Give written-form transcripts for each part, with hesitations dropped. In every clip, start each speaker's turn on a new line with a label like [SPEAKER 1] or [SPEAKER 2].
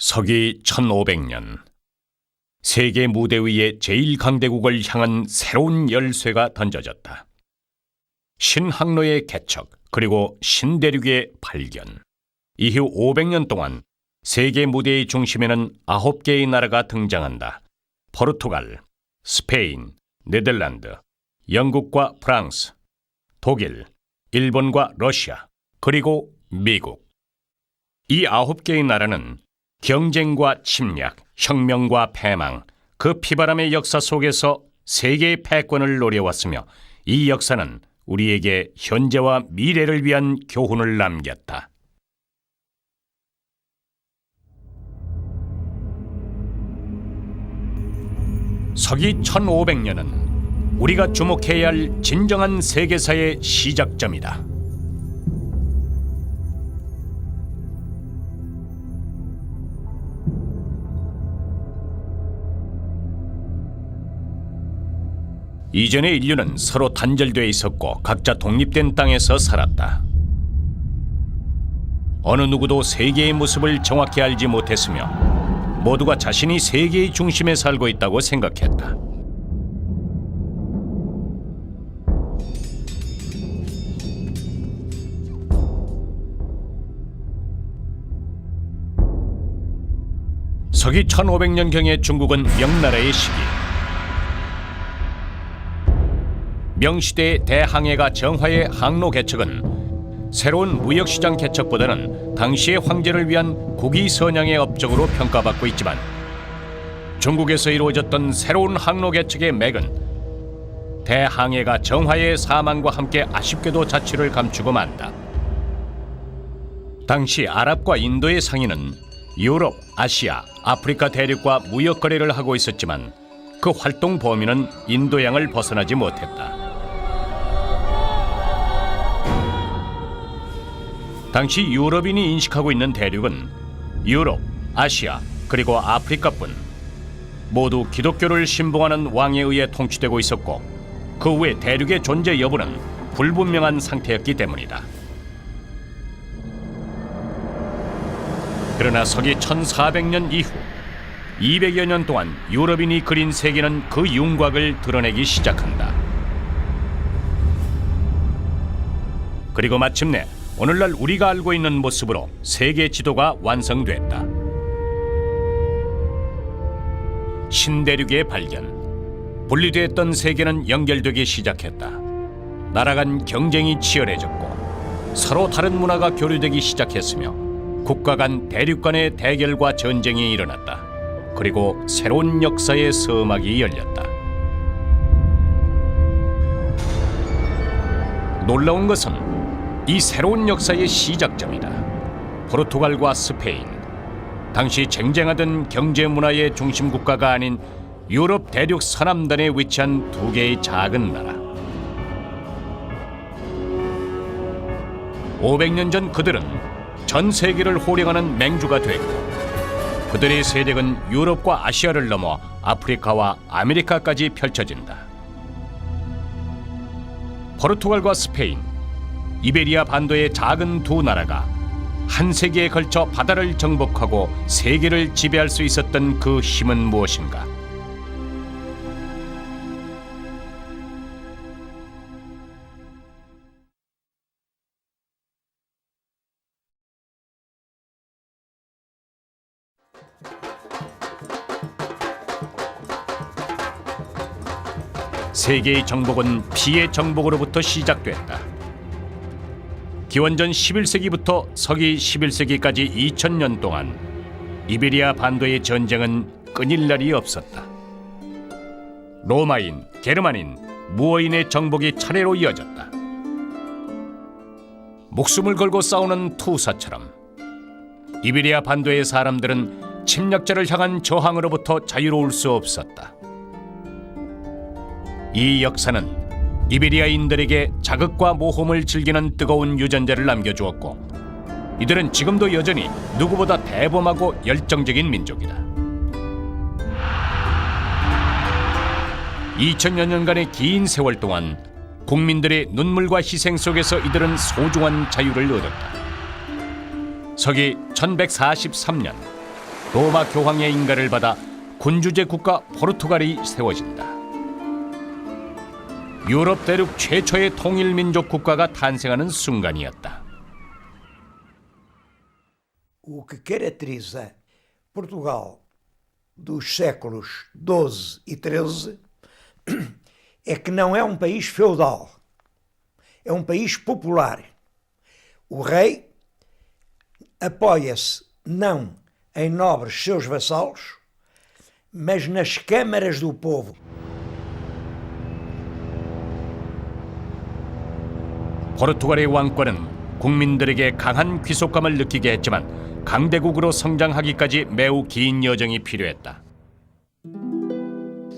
[SPEAKER 1] 서기 1500년 세계 무대 위에 제1강대국을 향한 새로운 열쇠가 던져졌다. 신항로의 개척 그리고 신대륙의 발견. 이후 500년 동안 세계 무대의 중심에는 9개의 나라가 등장한다. 포르투갈, 스페인, 네덜란드, 영국과 프랑스, 독일, 일본과 러시아, 그리고 미국. 이 9개의 나라는 경쟁과 침략, 혁명과 패망, 그 피바람의 역사 속에서 세계의 패권을 노려왔으며 이 역사는 우리에게 현재와 미래를 위한 교훈을 남겼다. 서기 1500년은 우리가 주목해야 할 진정한 세계사의 시작점이다. 이전의 인류는 서로 단절되어 있었고 각자 독립된 땅에서 살았다. 어느 누구도 세계의 모습을 정확히 알지 못했으며 모두가 자신이 세계의 중심에 살고 있다고 생각했다. 서기 1500년경의 중국은 명나라의 시기. 명시대의 대항해가 정화의 항로 개척은 새로운 무역시장 개척보다는 당시의 황제를 위한 국위 선양의 업적으로 평가받고 있지만 중국에서 이루어졌던 새로운 항로 개척의 맥은 대항해가 정화의 사망과 함께 아쉽게도 자취를 감추고 만다. 당시 아랍과 인도의 상인은 유럽, 아시아, 아프리카 대륙과 무역 거래를 하고 있었지만 그 활동 범위는 인도양을 벗어나지 못했다. 당시 유럽인이 인식하고 있는 대륙은 유럽, 아시아, 그리고 아프리카뿐. 모두 기독교를 신봉하는 왕에 의해 통치되고 있었고 그 외 대륙의 존재 여부는 불분명한 상태였기 때문이다. 그러나 서기 1400년 이후 200여 년 동안 유럽인이 그린 세계는 그 윤곽을 드러내기 시작한다. 그리고 마침내 오늘날 우리가 알고 있는 모습으로 세계 지도가 완성됐다. 신대륙의 발견. 분리되었던 세계는 연결되기 시작했다. 나라 간 경쟁이 치열해졌고 서로 다른 문화가 교류되기 시작했으며 국가 간 대륙 간의 대결과 전쟁이 일어났다. 그리고 새로운 역사의 서막이 열렸다. 놀라운 것은 이 새로운 역사의 시작점이다. 포르투갈과 스페인, 당시 쟁쟁하던 경제 문화의 중심 국가가 아닌 유럽 대륙 서남단에 위치한 두 개의 작은 나라. 500년 전 그들은 전 세계를 호령하는 맹주가 됐고 그들의 세력은 유럽과 아시아를 넘어 아프리카와 아메리카까지 펼쳐진다. 포르투갈과 스페인, 이베리아 반도의 작은 두 나라가 한 세기에 걸쳐 바다를 정복하고 세계를 지배할 수 있었던 그 힘은 무엇인가? 세계의 정복은 피의 정복으로부터 시작됐다. 기원전 11세기부터 서기 11세기까지 2000년 동안 이베리아 반도의 전쟁은 끊일 날이 없었다. 로마인, 게르만인, 무어인의 정복이 차례로 이어졌다. 목숨을 걸고 싸우는 투사처럼 이베리아 반도의 사람들은 침략자를 향한 저항으로부터 자유로울 수 없었다. 이 역사는 이베리아인들에게 자극과 모험을 즐기는 뜨거운 유전자를 남겨주었고 이들은 지금도 여전히 누구보다 대범하고 열정적인 민족이다. 2000여 년간의 긴 세월 동안 국민들의 눈물과 희생 속에서 이들은 소중한 자유를 얻었다. 서기 1143년 로마 교황의 인가를 받아 군주제 국가 포르투갈이 세워진다. 유럽 대륙 최초의 통일민족 국가가 탄생하는 순간이었다.
[SPEAKER 2] O que caracteriza Portugal dos séculos XII e XIII é que não é um país feudal, é um país popular. O rei apoia-se não em nobres seus vassalos, mas nas câmaras do povo.
[SPEAKER 1] 포르투갈의 왕권은 국민들에게 강한 귀속감을 느끼게 했지만 강대국으로 성장하기까지 매우 긴 여정이 필요했다.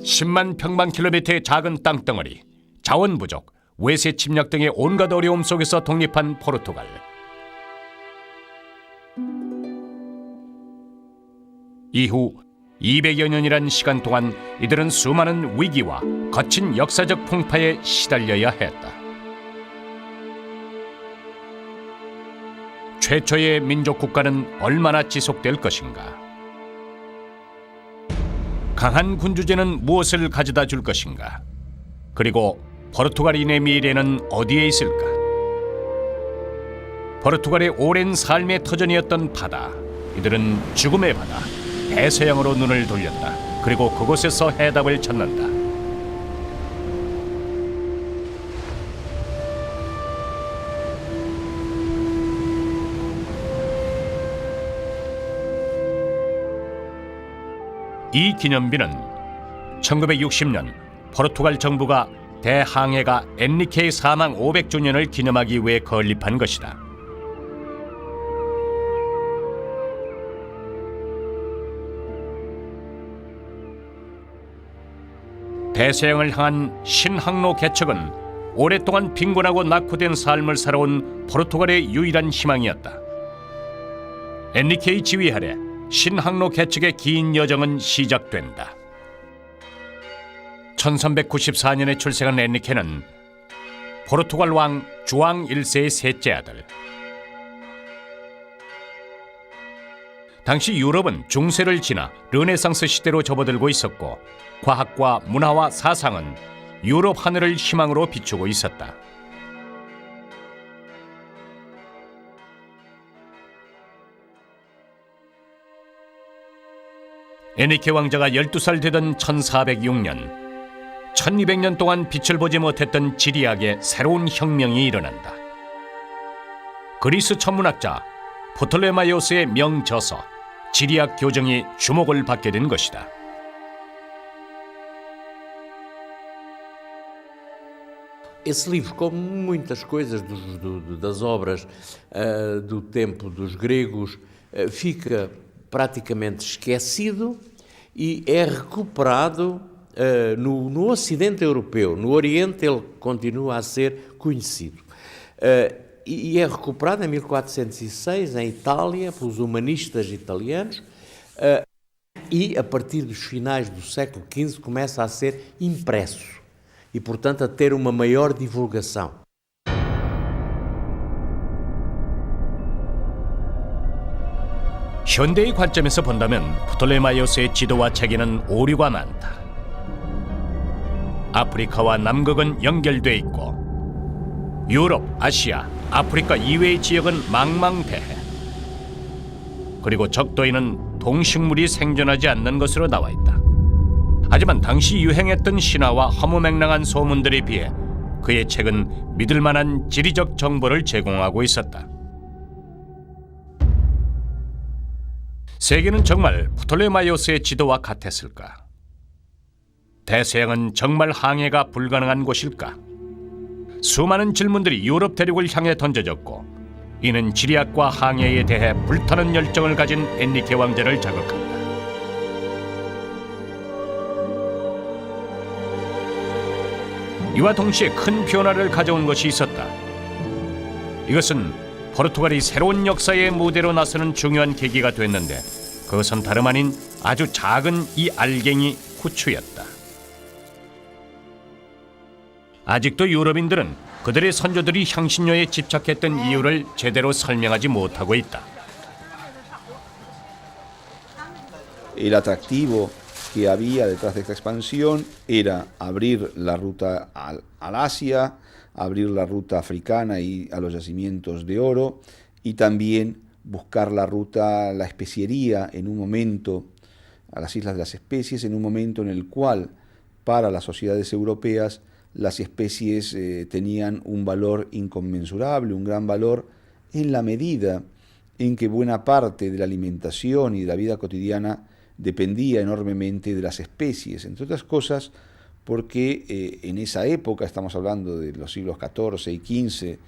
[SPEAKER 1] 10만 평방킬로미터의 작은 땅덩어리, 자원 부족, 외세 침략 등의 온갖 어려움 속에서 독립한 포르투갈. 이후 200여 년이란 시간 동안 이들은 수많은 위기와 거친 역사적 풍파에 시달려야 했다. 최초의 민족 국가는 얼마나 지속될 것인가? 강한 군주제는 무엇을 가져다 줄 것인가? 그리고 포르투갈인의 미래는 어디에 있을까? 포르투갈의 오랜 삶의 터전이었던 바다. 이들은 죽음의 바다, 대서양으로 눈을 돌렸다. 그리고 그곳에서 해답을 찾는다. 이 기념비는 1960년 포르투갈 정부가 대항해가 엔리케의 사망 500주년을 기념하기 위해 건립한 것이다. 대서양을 향한 신항로 개척은 오랫동안 빈곤하고 낙후된 삶을 살아온 포르투갈의 유일한 희망이었다. 엔리케의 지휘 아래 신항로 개척의 긴 여정은 시작된다. 1394년에 출생한 엔리케는 포르투갈 왕 주앙 1세의 셋째 아들. 당시 유럽은 중세를 지나 르네상스 시대로 접어들고 있었고 과학과 문화와 사상은 유럽 하늘을 희망으로 비추고 있었다. 엔리케 왕자가 12살 되던 1406년, 1200년 동안 빛을 보지 못했던 지리학에 새로운 혁명이 일어난다. 그리스 천문학자 프톨레마이오스의 명저서 지리학 교정이 주목을 받게 된 것이다.
[SPEAKER 3] Esse livro, como muitas coisas das obras do tempo dos gregos, fica praticamente esquecido e é recuperado no Ocidente Europeu. No Oriente ele continua a ser conhecido. E é recuperado em 1406 em Itália pelos humanistas italianos e a partir dos finais do século XV começa a ser impresso e, portanto, a ter uma maior divulgação.
[SPEAKER 1] 현대의 관점에서 본다면 프톨레마이오스의 지도와 책에는 오류가 많다. 아프리카와 남극은 연결돼 있고 유럽, 아시아, 아프리카 이외의 지역은 망망대해. 그리고 적도에는 동식물이 생존하지 않는 것으로 나와 있다. 하지만 당시 유행했던 신화와 허무맹랑한 소문들에 비해 그의 책은 믿을 만한 지리적 정보를 제공하고 있었다. 세계는 정말 프톨레마이오스의 지도와 같았을까? 대서양은 정말 항해가 불가능한 곳일까? 수많은 질문들이 유럽 대륙을 향해 던져졌고 이는 지리학과 항해에 대해 불타는 열정을 가진 엔리케 왕자를 자극한다. 이와 동시에 큰 변화를 가져온 것이 있었다. 이것은 포르투갈이 새로운 역사의 무대로 나서는 중요한 계기가 됐는데 그것은 다름 아닌 아주 작은 이 알갱이 후추였다. 아직도 유럽인들은 그들의 선조들이 향신료에 집착했던 이유를 제대로 설명하지 못하고 있다.
[SPEAKER 4] El atractivo que había detrás de esta expansión era abrir la ruta al Asia, abrir la ruta africana y a los yacimientos de oro, y también buscar la ruta, la especiería en un momento, a las Islas de las Especies, en un momento en el cual para las sociedades europeas las especies tenían un valor inconmensurable, un gran valor en la medida en que buena parte de la alimentación y de la vida cotidiana dependía enormemente de las especies, entre otras cosas porque en esa época, estamos hablando de los siglos XIV y XV,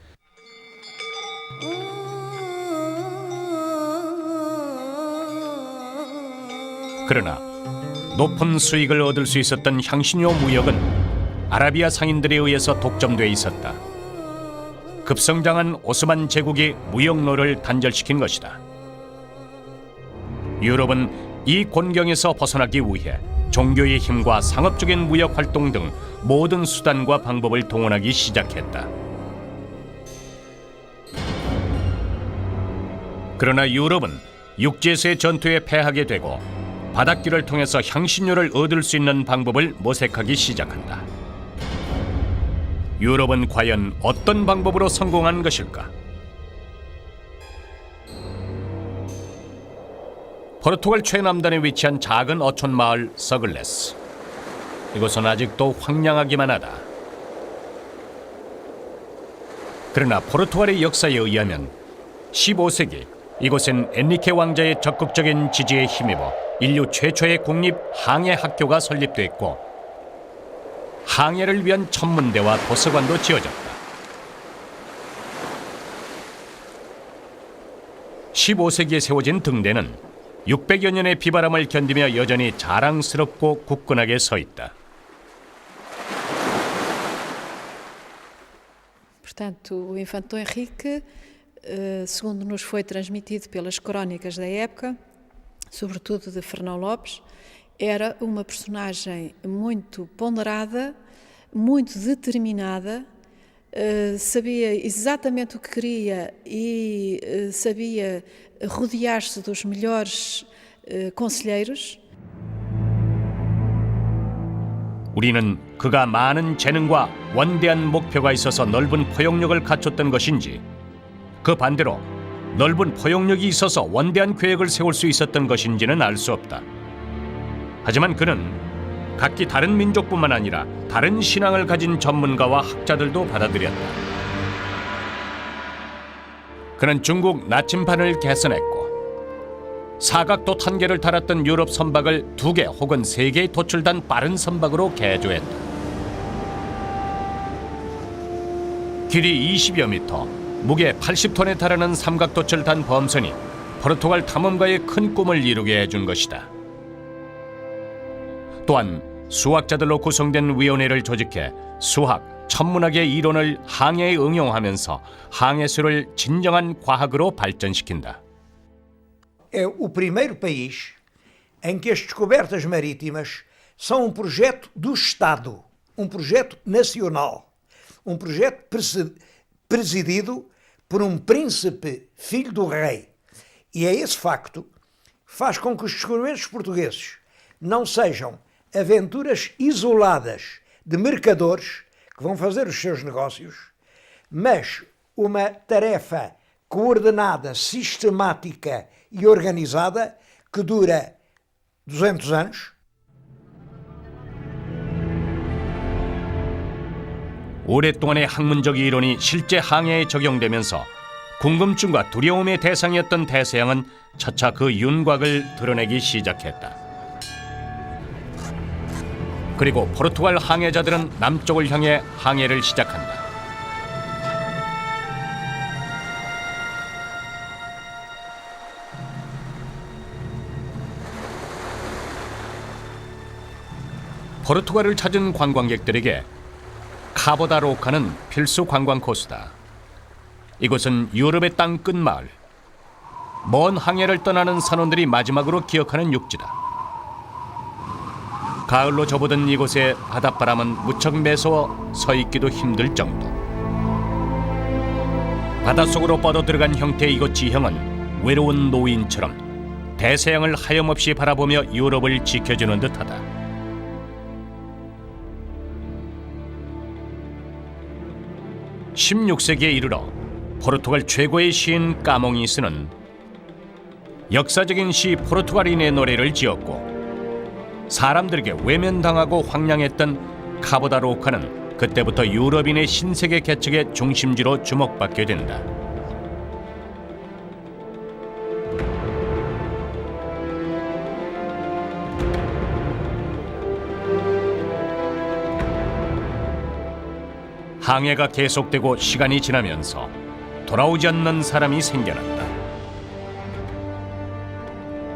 [SPEAKER 1] 그러나 높은 수익을 얻을 수 있었던 향신료 무역은 아라비아 상인들에 의해서 독점돼 있었다. 급성장한 오스만 제국이 무역로를 단절시킨 것이다. 유럽은 이 곤경에서 벗어나기 위해 종교의 힘과 상업적인 무역 활동 등 모든 수단과 방법을 동원하기 시작했다. 그러나 유럽은 육지에서의 전투에 패하게 되고 바닷길을 통해서 향신료를 얻을 수 있는 방법을 모색하기 시작한다. 유럽은 과연 어떤 방법으로 성공한 것일까? 포르투갈 최남단에 위치한 작은 어촌 마을 서글레스. 이곳은 아직도 황량하기만 하다. 그러나 포르투갈의 역사에 의하면 15세기 이곳엔 엔리케 왕자의 적극적인 지지에 힘입어 인류 최초의 국립 항해 학교가 설립됐고 항해를 위한 천문대와 도서관도 지어졌다. 15세기에 세워진 등대는 600여 년의 비바람을 견디며 여전히 자랑스럽고 굳건하게 서 있다.
[SPEAKER 5] Portanto, o Infante Dom Henrique, segundo nos foi transmitido pelas crónicas da época, sobretudo de Fernão Lopes, era uma personagem muito ponderada, muito determinada, sabia exatamente o que queria e sabia rodear-se dos melhores conselheiros.
[SPEAKER 1] 우리는 그가 많은 재능과 원대한 목표가 있어서 넓은 포용력을 갖췄던 것인지 그 반대로 넓은 포용력이 있어서 원대한 계획을 세울 수 있었던 것인지는 알 수 없다. 하지만 그는 각기 다른 민족뿐만 아니라 다른 신앙을 가진 전문가와 학자들도 받아들였다. 그는 중국 나침반을 개선했고 사각도 탄계를 달았던 유럽 선박을 2개 혹은 3개의 돛을 단 빠른 선박으로 개조했다. 길이 20여 미터, 무게 80톤에 달하는 삼각돛을 단 범선이 포르투갈 탐험가의 큰 꿈을 이루게 해준 것이다. 또한 수학자들로 구성된 위원회를 조직해 수학, 천문학의 이론을 항해에 응용하면서 항해술을 진정한 과학으로 발전시킨다.
[SPEAKER 2] É o primeiro país em que as descobertas marítimas são um projeto do Estado, um projeto nacional, um projeto presidido por um príncipe filho do rei. E é esse facto que faz com que os descobrimentos portugueses não sejam aventuras isoladas de mercadores que vão fazer os seus negócios, mas uma tarefa coordenada, sistemática e organizada que dura 200 anos.
[SPEAKER 1] 오랫동안의 학문적 이론이 실제 항해에 적용되면서 궁금증과 두려움의 대상이었던 대서양은 차차 그 윤곽을 드러내기 시작했다. 그리고 포르투갈 항해자들은 남쪽을 향해 항해를 시작한다. 포르투갈을 찾은 관광객들에게 카보다로카는 필수 관광 코스다. 이곳은 유럽의 땅 끝마을. 먼 항해를 떠나는 선원들이 마지막으로 기억하는 육지다. 가을로 접어든 이곳의 바닷바람은 무척 매서워 서 있기도 힘들 정도. 바닷속으로 뻗어들어간 형태의 이곳 지형은 외로운 노인처럼 대서양을 하염없이 바라보며 유럽을 지켜주는 듯하다. 16세기에 이르러 포르투갈 최고의 시인 까몽이스는 역사적인 시 포르투갈인의 노래를 지었고, 사람들에게 외면당하고 황량했던 카보다로카는 그때부터 유럽인의 신세계 개척의 중심지로 주목받게 된다. 항해가 계속되고 시간이 지나면서 돌아오지 않는 사람이 생겨났다.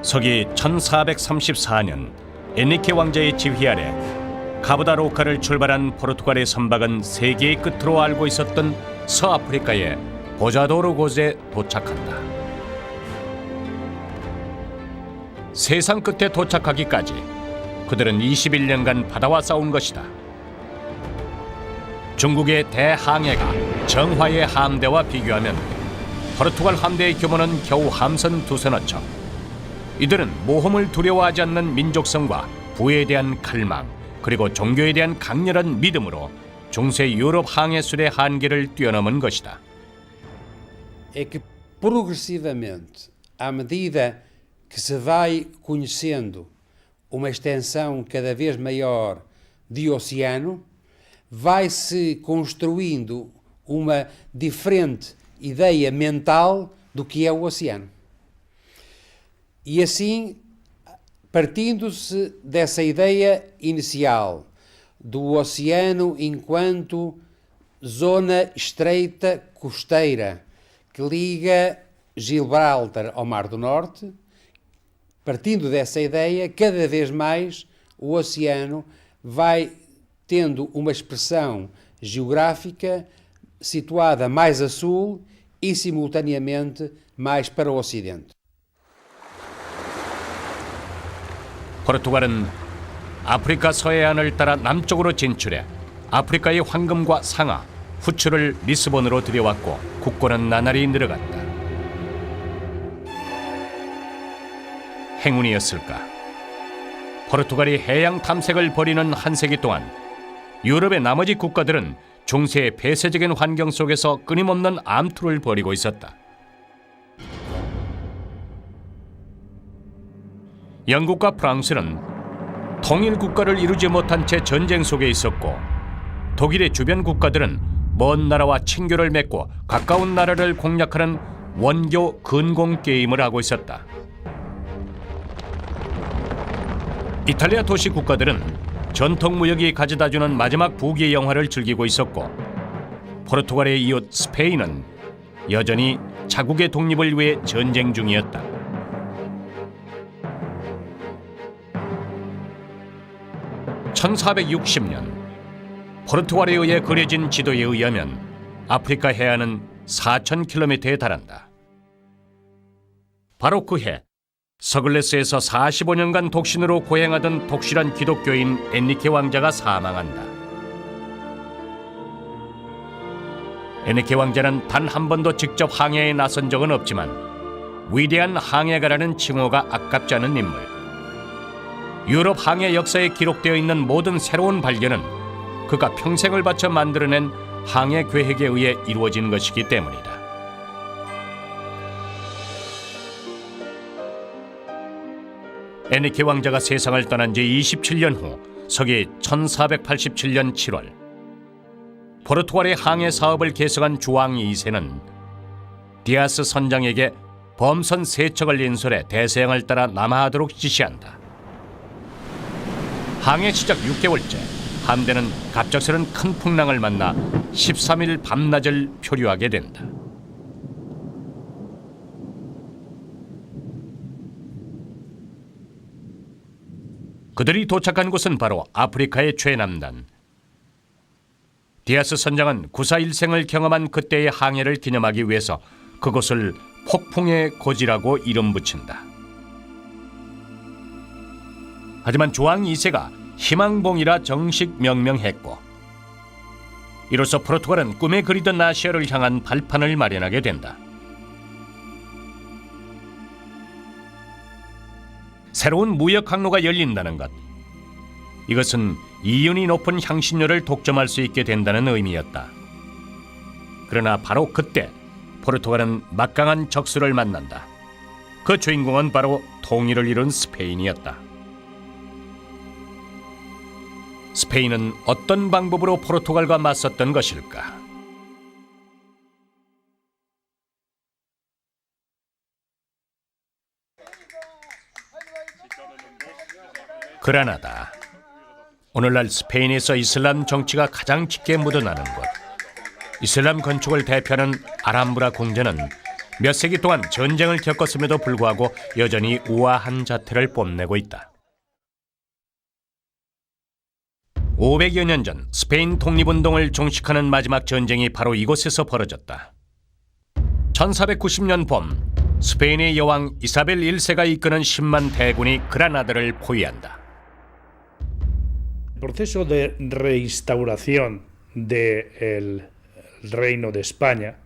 [SPEAKER 1] 서기 1434년 에니케 왕자의 지휘 아래 카보다로카를 출발한 포르투갈의 선박은 세계의 끝으로 알고 있었던 서아프리카의 보자도르 곳에 도착한다. 세상 끝에 도착하기까지 그들은 21년간 바다와 싸운 것이다. 중국의 대항해가 정화의 함대와 비교하면 포르투갈 함대의 규모는 겨우 함선 두서너 척. 이들은 모험을 두려워하지 않는 민족성과 부에 대한 갈망, 그리고 종교에 대한 강렬한 믿음으로 중세 유럽 항해술의 한계를 뛰어넘은 것이다.
[SPEAKER 6] É que progressivamente, à medida que se vai conhecendo uma extensão cada vez maior de oceano, vai-se construindo uma diferente ideia mental do que é o oceano. E assim, partindo-se dessa ideia inicial do oceano enquanto zona estreita costeira que liga Gibraltar ao Mar do Norte, partindo dessa ideia, cada vez mais o oceano vai tendo uma expressão geográfica situada mais a sul e simultaneamente mais para o ocidente.
[SPEAKER 1] 포르투갈은 아프리카 서해안을 따라 남쪽으로 진출해 아프리카의 황금과 상아, 후추를 리스본으로 들여왔고 국고는 나날이 늘어갔다. 행운이었을까? 포르투갈이 해양 탐색을 벌이는 한 세기 동안 유럽의 나머지 국가들은 중세의 폐쇄적인 환경 속에서 끊임없는 암투를 벌이고 있었다. 영국과 프랑스는 통일 국가를 이루지 못한 채 전쟁 속에 있었고, 독일의 주변 국가들은 먼 나라와 친교를 맺고 가까운 나라를 공략하는 원교 근공 게임을 하고 있었다. 이탈리아 도시 국가들은 전통 무역이 가져다주는 마지막 부귀 영화를 즐기고 있었고, 포르투갈의 이웃 스페인은 여전히 자국의 독립을 위해 전쟁 중이었다. (1460년) 포르투갈에 의해 그려진 지도에 의하면 아프리카 해안은 4,000km에 달한다. 바로 그 해 서글레스에서 45년간 독신으로 고행하던 독실한 기독교인 엔리케 왕자가 사망한다. 엔리케 왕자는 단 한 번도 직접 항해에 나선 적은 없지만 위대한 항해가라는 칭호가 아깝지 않은 인물. 유럽 항해 역사에 기록되어 있는 모든 새로운 발견은 그가 평생을 바쳐 만들어낸 항해 계획에 의해 이루어진 것이기 때문이다. 에니케 왕자가 세상을 떠난 지 27년 후 서기 1487년 7월 포르투갈의 항해 사업을 계승한 주왕 2세는 디아스 선장에게 범선 3척을 인솔해 대서양을 따라 남하하도록 지시한다. 항해 시작 6개월째 함대는 갑작스런 큰 풍랑을 만나 13일 밤낮을 표류하게 된다. 그들이 도착한 곳은 바로 아프리카의 최남단. 디아스 선장은 구사 일생을 경험한 그때의 항해를 기념하기 위해서 그곳을 폭풍의 고지라고 이름 붙인다. 하지만 주왕 2세가 희망봉이라 정식 명명했고, 이로써 포르투갈은 꿈에 그리던 아시아를 향한 발판을 마련하게 된다. 새로운 무역 항로가 열린다는 것. 이것은 이윤이 높은 향신료를 독점할 수 있게 된다는 의미였다. 그러나 바로 그때 포르투갈은 막강한 적수를 만난다. 그 주인공은 바로 통일을 이룬 스페인이었다. 스페인은 어떤 방법으로 포르투갈과 맞섰던 것일까? 그라나다. 오늘날 스페인에서 이슬람 정치가 가장 짙게 묻어나는 곳. 이슬람 건축을 대표하는 알함브라 궁전은 몇 세기 동안 전쟁을 겪었음에도 불구하고 여전히 우아한 자태를 뽐내고 있다. 500여 년 전 스페인 독립운동을 종식하는 마지막 전쟁이 바로 이곳에서 벌어졌다. 1490년 봄 스페인의 여왕 이사벨 1세가 이끄는 10만 대군이 그라나다를 포위한다.
[SPEAKER 7] El proceso de reinstauración del Reino de España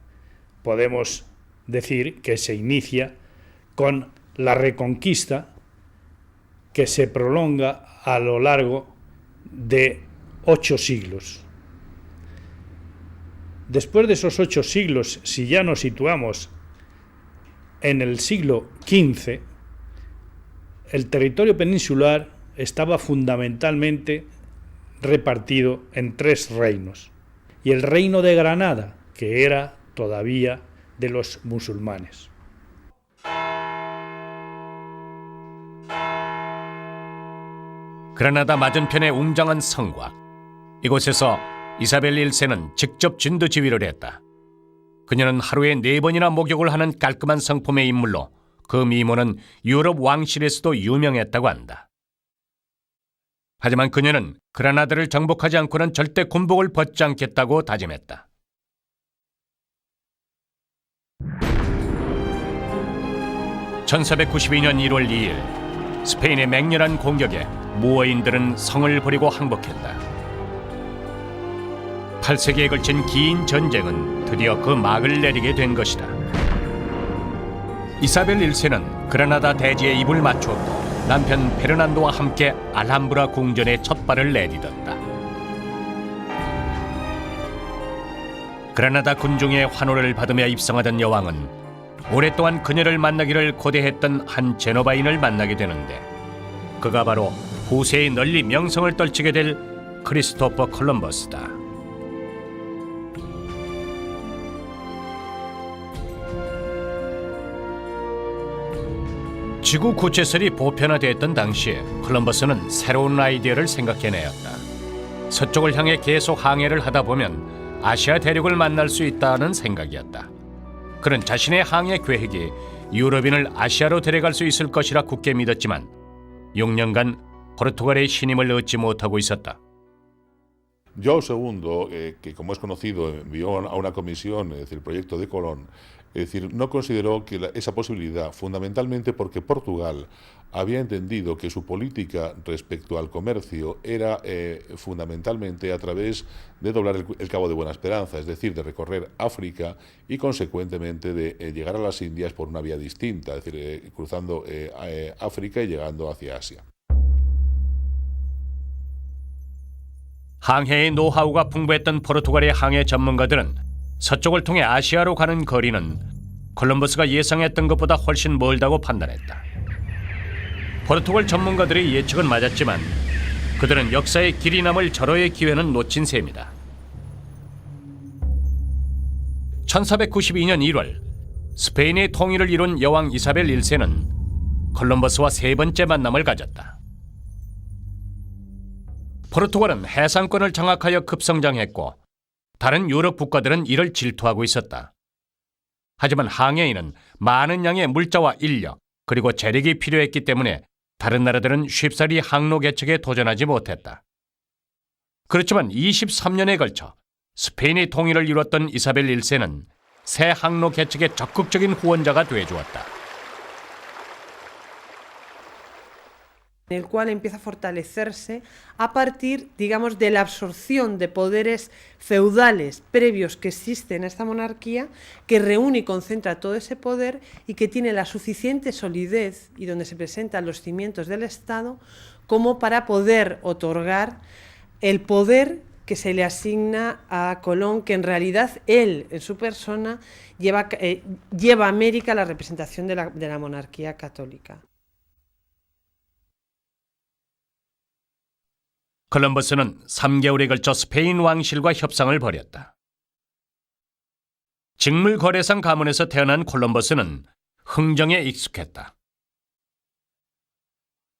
[SPEAKER 7] podemos decir que se inicia con la reconquista que se prolonga a lo largo de 8 siglos. Después de esos 8 siglos, si ya nos situamos en el siglo XV, el territorio peninsular estaba fundamentalmente repartido en 3 reinos. Y el reino de Granada, que era todavía de los musulmanes.
[SPEAKER 1] 그라나다 맞은편의 웅장한 성곽. 이곳에서 이사벨 1세는 직접 진두 지휘를 했다. 그녀는 하루에 4번이나 목욕을 하는 깔끔한 성품의 인물로 그 미모는 유럽 왕실에서도 유명했다고 한다. 하지만 그녀는 그라나다를 정복하지 않고는 절대 군복을 벗지 않겠다고 다짐했다. (1492년 1월 2일) 스페인의 맹렬한 공격에 모어인들은 성을 버리고 항복했다. 8세기에 걸친 긴 전쟁은 드디어 그 막을 내리게 된 것이다. 이사벨 1세는 그라나다 대지에 입을 맞추었고 남편 페르난도와 함께 알함브라 궁전에 첫 발을 내딛었다. 그라나다 군중의 환호를 받으며 입성하던 여왕은 오랫동안 그녀를 만나기를 고대했던 한 제노바인을 만나게 되는데 그가 바로 후세에 널리 명성을 떨치게 될 크리스토퍼 콜럼버스다. 지구 구체설이 보편화되었던 당시에 콜럼버스는 새로운 아이디어를 생각해내었다. 서쪽을 향해 계속 항해를 하다 보면 아시아 대륙을 만날 수 있다는 생각이었다. 그는 자신의 항해 계획이 유럽인을 아시아로 데려갈 수 있을 것이라 굳게 믿었지만 6년간 포르투갈의 신임을 얻지 못하고 있었다.
[SPEAKER 8] João II, que como es conocido envió a una comisión, es decir, el proyecto de Colón, es decir, no consideró que esa posibilidad, fundamentalmente porque Portugal había entendido que su política respecto al comercio era fundamentalmente a través de doblar el Cabo de Buena Esperanza, es decir, de recorrer África y consecuentemente de llegar a las Indias por una vía distinta, es decir, cruzando África y llegando hacia Asia.
[SPEAKER 1] 항해의 노하우가 풍부했던 포르투갈의 항해 전문가들은 서쪽을 통해 아시아로 가는 거리는 콜럼버스가 예상했던 것보다 훨씬 멀다고 판단했다. 포르투갈 전문가들의 예측은 맞았지만 그들은 역사에 길이 남을 절호의 기회는 놓친 셈이다. 1492년 1월 스페인의 통일을 이룬 여왕 이사벨 1세는 콜럼버스와 세 번째 만남을 가졌다. 포르투갈은 해상권을 장악하여 급성장했고 다른 유럽 국가들은 이를 질투하고 있었다. 하지만 항해인은 많은 양의 물자와 인력 그리고 재력이 필요했기 때문에 다른 나라들은 쉽사리 항로 개척에 도전하지 못했다. 그렇지만 23년에 걸쳐 스페인의 통일을 이뤘던 이사벨 1세는 새 항로 개척의 적극적인 후원자가 되어주었다.
[SPEAKER 9] en el cual empieza a fortalecerse a partir, digamos, de la absorción de poderes feudales previos que existen en esta monarquía, que reúne y concentra todo ese poder y que tiene la suficiente solidez y donde se presentan los cimientos del Estado como para poder otorgar el poder que se le asigna a Colón, que en realidad él, en su persona, lleva a América la representación de la monarquía católica.
[SPEAKER 1] 콜럼버스는 3개월에 걸쳐 스페인 왕실과 협상을 벌였다. 직물거래상 가문에서 태어난 콜럼버스는 흥정에 익숙했다.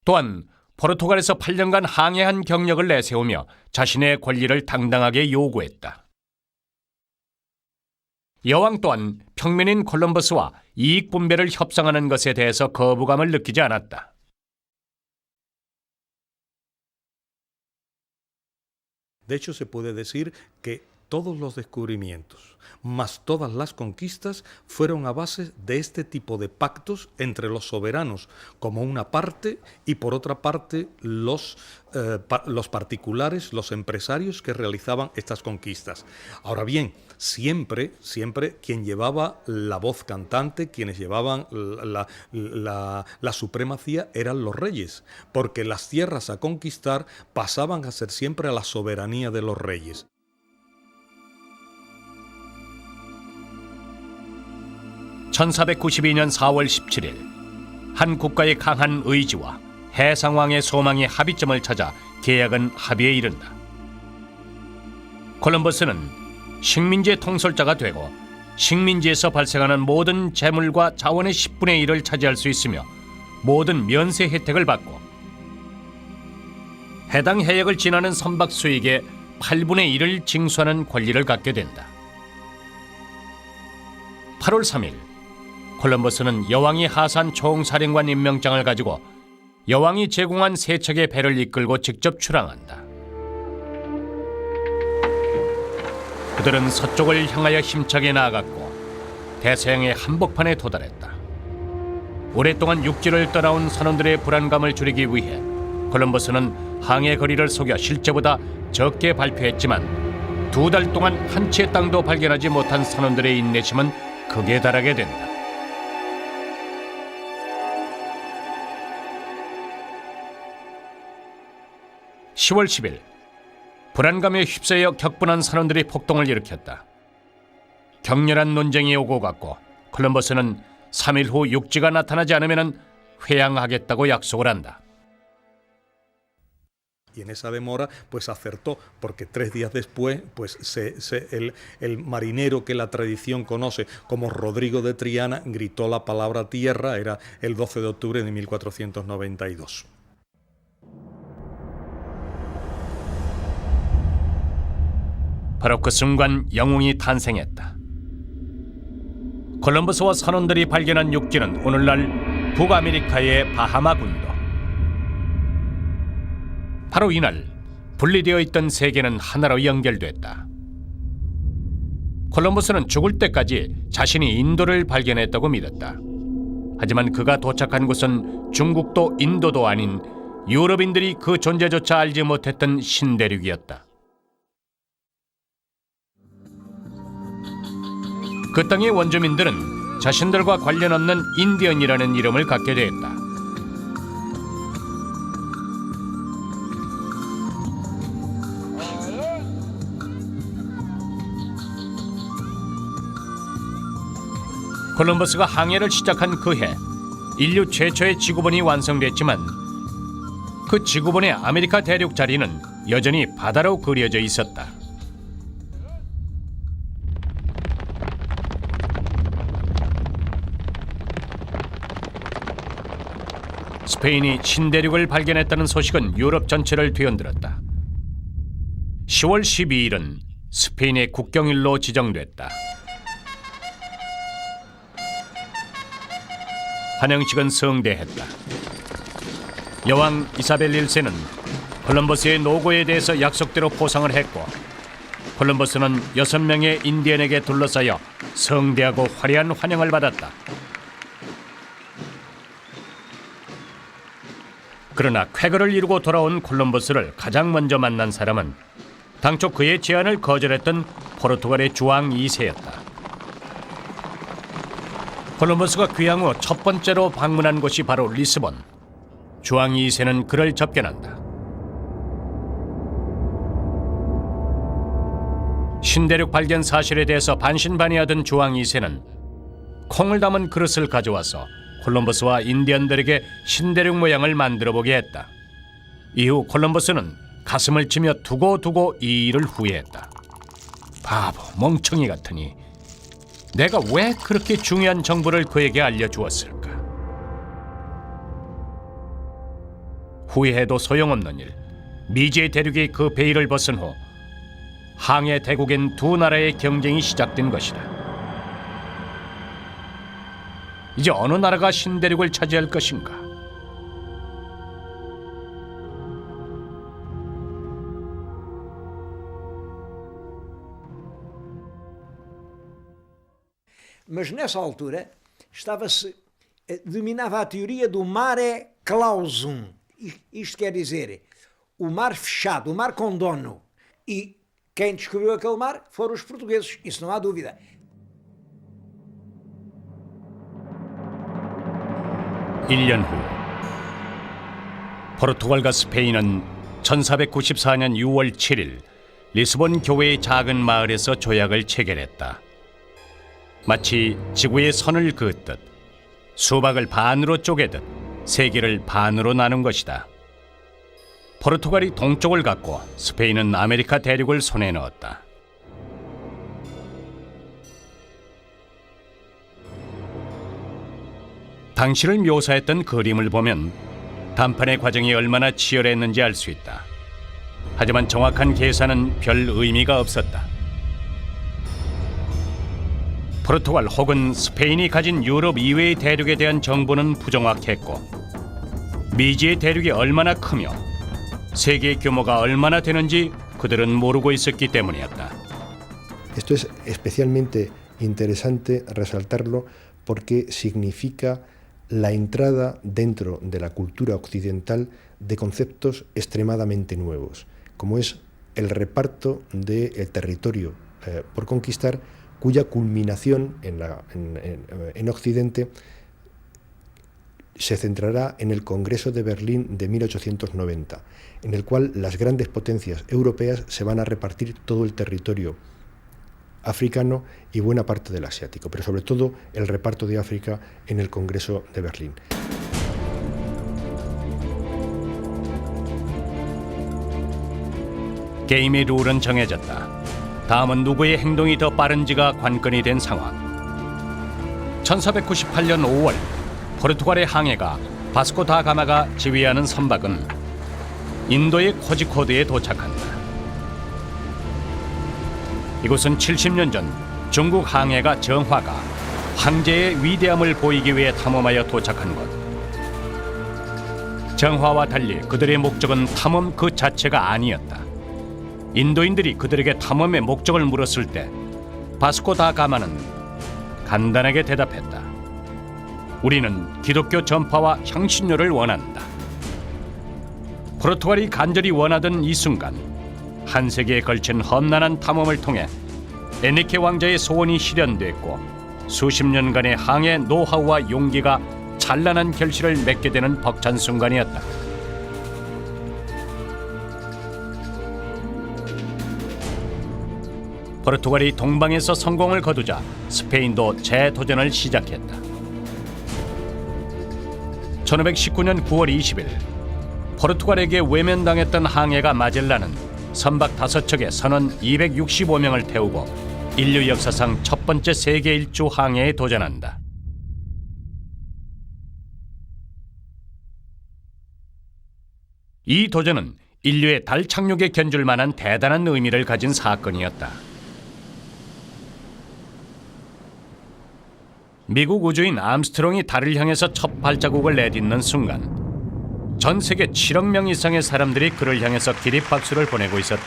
[SPEAKER 1] 또한 포르투갈에서 8년간 항해한 경력을 내세우며 자신의 권리를 당당하게 요구했다. 여왕 또한 평민인 콜럼버스와 이익 분배를 협상하는 것에 대해서 거부감을 느끼지 않았다.
[SPEAKER 10] De hecho, se puede decir que todos los descubrimientos, más todas las conquistas, fueron a base de este tipo de pactos entre los soberanos como una parte y por otra parte los particulares, los empresarios que realizaban estas conquistas. Ahora bien, siempre quien llevaba la voz cantante, quienes llevaban la supremacía eran los reyes, porque las tierras a conquistar pasaban a ser siempre a la soberanía de los reyes.
[SPEAKER 1] (1492년 4월 17일) 한 국가의 강한 의지와 해상왕의 소망이 합의점을 찾아 계약은 합의에 이른다. 콜럼버스는 식민지의 통솔자가 되고 식민지에서 발생하는 모든 재물과 자원의 10분의 1을 차지할 수 있으며 모든 면세 혜택을 받고 해당 해역을 지나는 선박 수익의 8분의 1을 징수하는 권리를 갖게 된다. 8월 3일 콜럼버스는 여왕이 하사한 총사령관 임명장을 가지고 여왕이 제공한 3척의 배를 이끌고 직접 출항한다. 그들은 서쪽을 향하여 힘차게 나아갔고 대서양의 한복판에 도달했다. 오랫동안 육지를 떠나온 선원들의 불안감을 줄이기 위해 콜럼버스는 항해 거리를 속여 실제보다 적게 발표했지만 2달 동안 한 채의 땅도 발견하지 못한 선원들의 인내심은 극에 달하게 된다. (10월 10일) 불안감에 휩싸여 격분한 선원들이 폭동을 일으켰다. 격렬한 논쟁이 오고 갔고 콜럼버스는 3일 후 육지가 나타나지 않으면 회항하겠다고 약속을 한다.
[SPEAKER 10] Y en esa demora pues acertó, porque 3 días después pues el marinero que la tradición conoce como Rodrigo de Triana gritó la palabra tierra, era el 12 de octubre de 1492.
[SPEAKER 1] 바로 그 순간 영웅이 탄생했다. 콜럼버스와 선원들이 발견한 육지는 오늘날 북아메리카의 바하마 군도. 바로 이날 분리되어 있던 세계는 하나로 연결됐다. 콜럼버스는 죽을 때까지 자신이 인도를 발견했다고 믿었다. 하지만 그가 도착한 곳은 중국도 인도도 아닌 유럽인들이 그 존재조차 알지 못했던 신대륙이었다. 그 땅의 원주민들은 자신들과 관련 없는 인디언이라는 이름을 갖게 되었다. 콜럼버스가 항해를 시작한 그 해, 인류 최초의 지구본이 완성됐지만 그 지구본의 아메리카 대륙 자리는 여전히 바다로 그려져 있었다. 스페인이 신대륙을 발견했다는 소식은 유럽 전체를 뒤흔들었다. 10월 12일은 스페인의 국경일로 지정됐다. 환영식은 성대했다. 여왕 이사벨 1세는 콜럼버스의 노고에 대해서 약속대로 포상을 했고 콜럼버스는 6명의 인디언에게 둘러싸여 성대하고 화려한 환영을 받았다. 그러나 쾌거를 이루고 돌아온 콜럼버스를 가장 먼저 만난 사람은 당초 그의 제안을 거절했던 포르투갈의 주왕 2세였다. 콜럼버스가 귀향 후 첫 번째로 방문한 곳이 바로 리스본. 주왕 2세는 그를 접견한다. 신대륙 발견 사실에 대해서 반신반의하던 주왕 2세는 콩을 담은 그릇을 가져와서 콜럼버스와 인디언들에게 신대륙 모양을 만들어보게 했다. 이후 콜럼버스는 가슴을 치며 두고두고 이 일을 후회했다. 바보, 멍청이 같으니 내가 왜 그렇게 중요한 정보를 그에게 알려주었을까? 후회해도 소용없는 일. 미지의 대륙이 그 베일을 벗은 후 항해 대국엔 두 나라의 경쟁이 시작된 것이다. 이제 어느 나라가 신대륙을 차지할 것인가?
[SPEAKER 2] Mas nessa altura dominava a teoria do mare clausum. Isto quer dizer, o mar fechado, o mar com dono. E quem descobriu aquele mar foram os portugueses, isso não há dúvida.
[SPEAKER 1] 일 년 후 포르투갈과 스페인은 1494년 6월 7일 리스본 교회의 작은 마을에서 조약을 체결했다. 마치 지구의 선을 그었듯 수박을 반으로 쪼개듯 세계를 반으로 나눈 것이다. 포르투갈이 동쪽을 갖고 스페인은 아메리카 대륙을 손에 넣었다. 당시를 묘사했던 그림을 보면 담판의 과정이 얼마나 치열했는지 알 수 있다. 하지만 정확한 계산은 별 의미가 없었다. 포르투갈 혹은 스페인이 가진 유럽 이외의 대륙에 대한 정보는 부정확했고 미지의 대륙이 얼마나 크며 세계의 규모가 얼마나 되는지 그들은 모르고 있었기 때문이었다.
[SPEAKER 11] Esto es especialmente interesante resaltarlo porque significa la entrada dentro de la cultura occidental de conceptos extremadamente nuevos, como es el reparto del territorio por conquistar, cuya culminación en Occidente se centrará en el Congreso de Berlín de 1890, en el cual las grandes potencias europeas se van a repartir todo el territorio africano y buena parte del asiático, pero sobre todo el reparto de África en el Congreso de Berlín.
[SPEAKER 1] 게임의 룰은 정해졌다. 다음은 누구의 행동이 더 빠른지가 관건이 된 상황. 1498년 5월 포르투갈의 항해가 바스코 다 가마가 지휘하는 선박은 인도의 코지코드에 도착한다. 이곳은 70년 전 중국 항해가 정화가 황제의 위대함을 보이기 위해 탐험하여 도착한 곳. 정화와 달리 그들의 목적은 탐험 그 자체가 아니었다. 인도인들이 그들에게 탐험의 목적을 물었을 때 바스코 다 가마는 간단하게 대답했다. 우리는 기독교 전파와 향신료를 원한다. 포르투갈이 간절히 원하던 이 순간 한 세기에 걸친 험난한 탐험을 통해 에네케 왕자의 소원이 실현됐고 수십 년간의 항해 노하우와 용기가 찬란한 결실을 맺게 되는 벅찬 순간이었다. 포르투갈이 동방에서 성공을 거두자 스페인도 재도전을 시작했다. 1519년 9월 20일 포르투갈에게 외면당했던 항해가 마젤란은 선박 5척에 선원 265명을 태우고 인류 역사상 첫 번째 세계 일주 항해에 도전한다. 이 도전은 인류의 달 착륙에 견줄 만한 대단한 의미를 가진 사건이었다. 미국 우주인 암스트롱이 달을 향해서 첫 발자국을 내딛는 순간 전 세계 7억 명 이상의 사람들이 그를 향해서 기립박수를 보내고 있었다.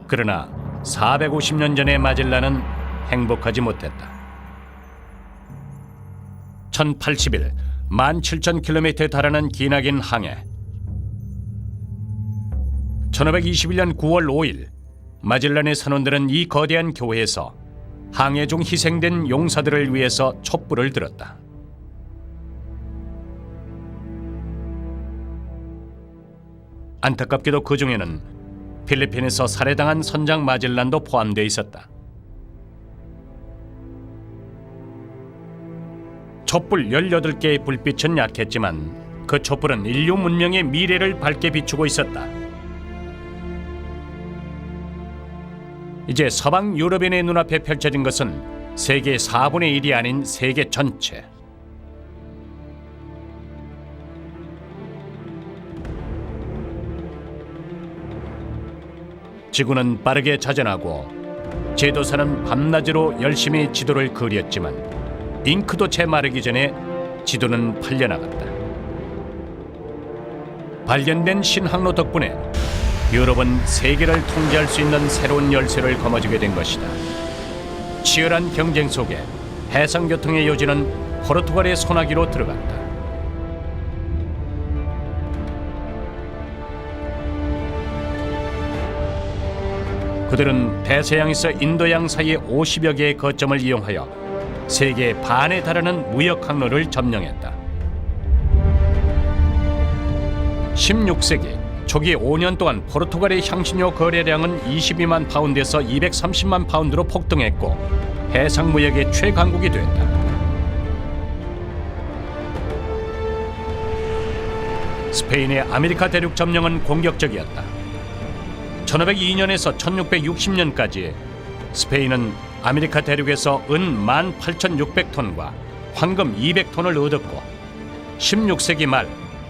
[SPEAKER 1] 그러나 450년 전의 마젤란은 행복하지 못했다. 1080일, 17,000km에 달하는 기나긴 항해. 1521년 9월 5일, 마젤란의 선원들은 이 거대한 교회에서 항해 중 희생된 용사들을 위해서 촛불을 들었다. 안타깝게도 그 중에는 필리핀에서 살해당한 선장 마젤란도 포함되어 있었다. 촛불 18개의 불빛은 약했지만 그 촛불은 인류 문명의 미래를 밝게 비추고 있었다. 이제 서방 유럽인의 눈앞에 펼쳐진 것은 세계 4분의 1이 아닌 세계 전체. 지구는 빠르게 자전하고 제도사는 밤낮으로 열심히 지도를 그렸지만 잉크도 채 마르기 전에 지도는 팔려나갔다. 발견된 신항로 덕분에 유럽은 세계를 통제할 수 있는 새로운 열쇠를 거머쥐게 된 것이다. 치열한 경쟁 속에 해상교통의 요지는 포르투갈의 손아귀로 들어갔다. 그들은 대서양에서 인도양 사이의 50여 개의 거점을 이용하여 세계 반에 달하는 무역 항로를 점령했다. 16세기 초기 5년 동안 포르투갈의 향신료 거래량은 22만 파운드에서 230만 파운드로 폭등했고 해상 무역의 최강국이 됐다. 스페인의 아메리카 대륙 점령은 공격적이었다. 1502년에서 1660년까지 스페인은 아메리카 대륙에서 은 18,600톤과 황금 200톤을 얻었고 16세기 말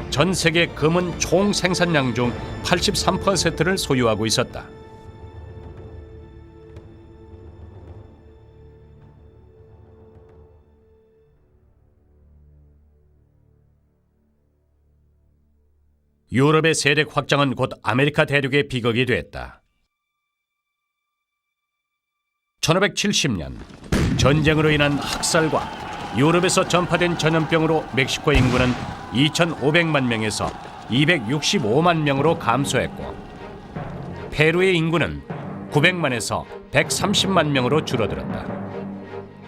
[SPEAKER 1] 전 세계 금은 총 생산량 중 83%를 소유하고 있었다. 유럽의 세력 확장은 곧 아메리카 대륙의 비극이 됐다. 1570년 전쟁으로 인한 학살과 유럽에서 전파된 전염병으로 멕시코 인구는 2,500만 명에서 265만 명으로 감소했고 페루의 인구는 900만에서 130만 명으로 줄어들었다.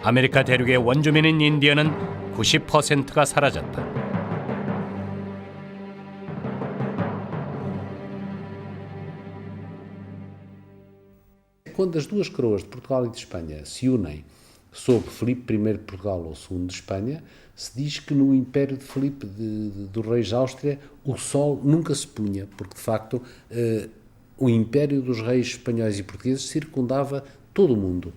[SPEAKER 1] 아메리카 대륙의 원주민인 인디언은 90%가 사라졌다.
[SPEAKER 3] Quando as duas coroas de Portugal e de Espanha se unem sob Filipe I de Portugal ou II de Espanha, se diz que no Império de Filipe dos Reis de Áustria o sol nunca se punha, porque de facto o Império dos Reis espanhóis e portugueses circundava todo o mundo.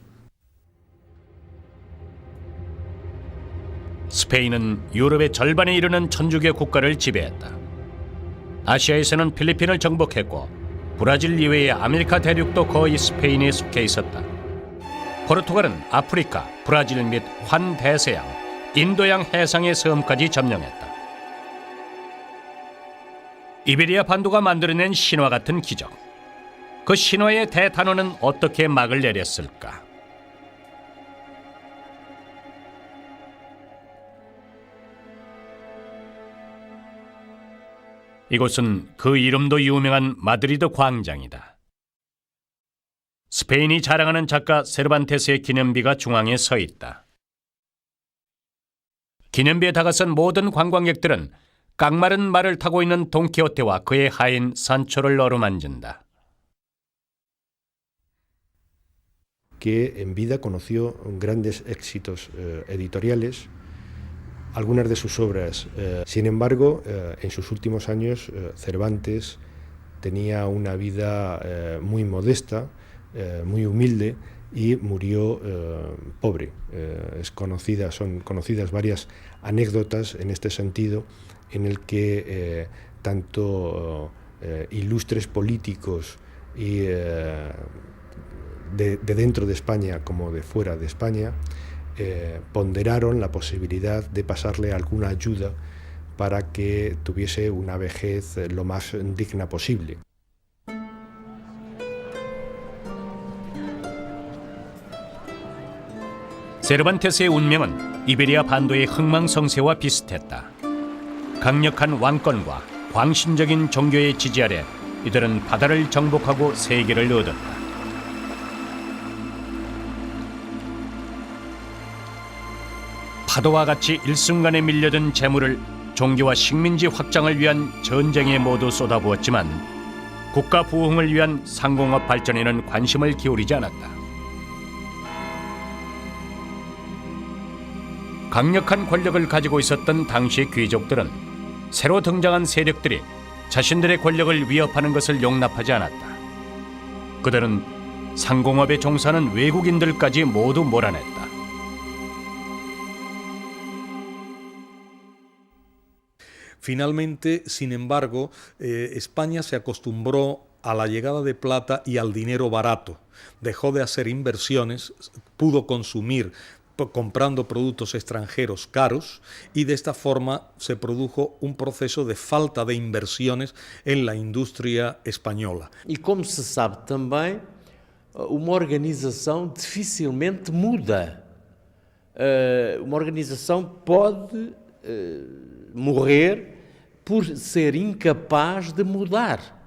[SPEAKER 1] 스페인은 유럽의 절반에 이르는 천주교 국가를 지배했다. 아시아에서는 필리핀을 정복했고 브라질 이외의 아메리카 대륙도 거의 스페인에 속해 있었다. 포르투갈은 아프리카, 브라질 및 환대서양, 인도양 해상의 섬까지 점령했다. 이베리아 반도가 만들어낸 신화 같은 기적. 그 신화의 대단원은 어떻게 막을 내렸을까? 이곳은 그 이름도 유명한 마드리드 광장이다. 스페인이 자랑하는 작가 세르반테스의 기념비가 중앙에 서 있다. 기념비에 다가선 모든 관광객들은 깡마른 말을 타고 있는 돈키호테와 그의 하인 산초를 어루만진다.
[SPEAKER 11] Que en vida conoció grandes éxitos editoriales, algunas de sus obras. Sin embargo, en sus últimos años, Cervantes tenía una vida muy modesta, muy humilde y murió pobre. Son conocidas varias anécdotas en este sentido, en el que tanto ilustres políticos y de dentro de España como de fuera de España ponderaron la posibilidad de pasarle alguna ayuda para que tuviese una vejez lo más digna posible.
[SPEAKER 1] 세르반테스의 운명은 이베리아 반도의 흥망성쇠와 비슷했다. 강력한 왕권과 광신적인 종교의 지지 아래 이들은 바다를 정복하고 세계를 얻었다. 파도와 같이 일순간에 밀려든 재물을 종교와 식민지 확장을 위한 전쟁에 모두 쏟아부었지만 국가 부흥을 위한 상공업 발전에는 관심을 기울이지 않았다. 강력한 권력을 가지고 있었던 당시 귀족들은 새로 등장한 세력들이 자신들의 권력을 위협하는 것을 용납하지 않았다. 그들은 상공업에 종사하는 외국인들까지 모두 몰아냈다.
[SPEAKER 10] Finalmente, sin embargo, España se acostumbró a la llegada de plata y al dinero barato. Dejó de hacer inversiones, pudo consumir comprando productos extranjeros caros y de esta forma se produjo un proceso de falta de inversiones en la industria española.
[SPEAKER 3] E como se sabe também, uma organização dificilmente muda. Uma organização pode morrer por ser incapaz de mudar.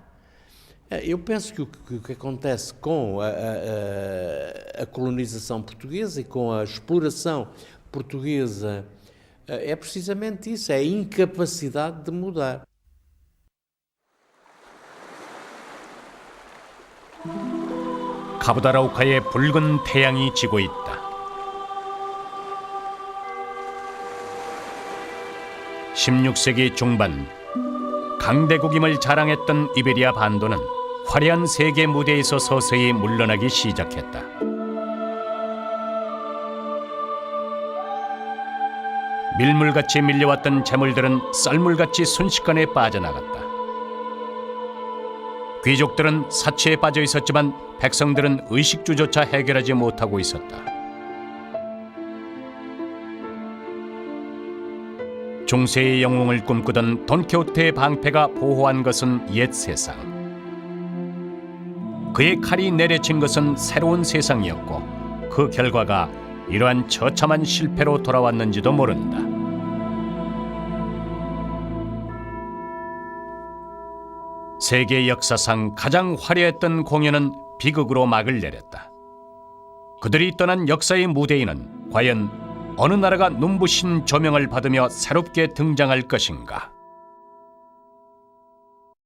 [SPEAKER 3] Eu penso que o que acontece com a colonização portuguesa e com a exploração portuguesa é precisamente isso, é a incapacidade de mudar.
[SPEAKER 1] 카부다라우카에 붉은 태양이 지고 있다. 16세기 중반 강대국임을 자랑했던 이베리아 반도는 화려한 세계 무대에서 서서히 물러나기 시작했다. 밀물같이 밀려왔던 재물들은 썰물같이 순식간에 빠져나갔다. 귀족들은 사치에 빠져 있었지만 백성들은 의식주조차 해결하지 못하고 있었다. 중세의 영웅을 꿈꾸던 돈키호테의 방패가 보호한 것은 옛 세상. 그의 칼이 내려친 것은 새로운 세상이었고 그 결과가 이러한 처참한 실패로 돌아왔는지도 모른다. 세계 역사상 가장 화려했던 공연은 비극으로 막을 내렸다. 그들이 떠난 역사의 무대에는 과연 어느 나라가 눈부신 조명을 받으며 새롭게 등장할 것인가?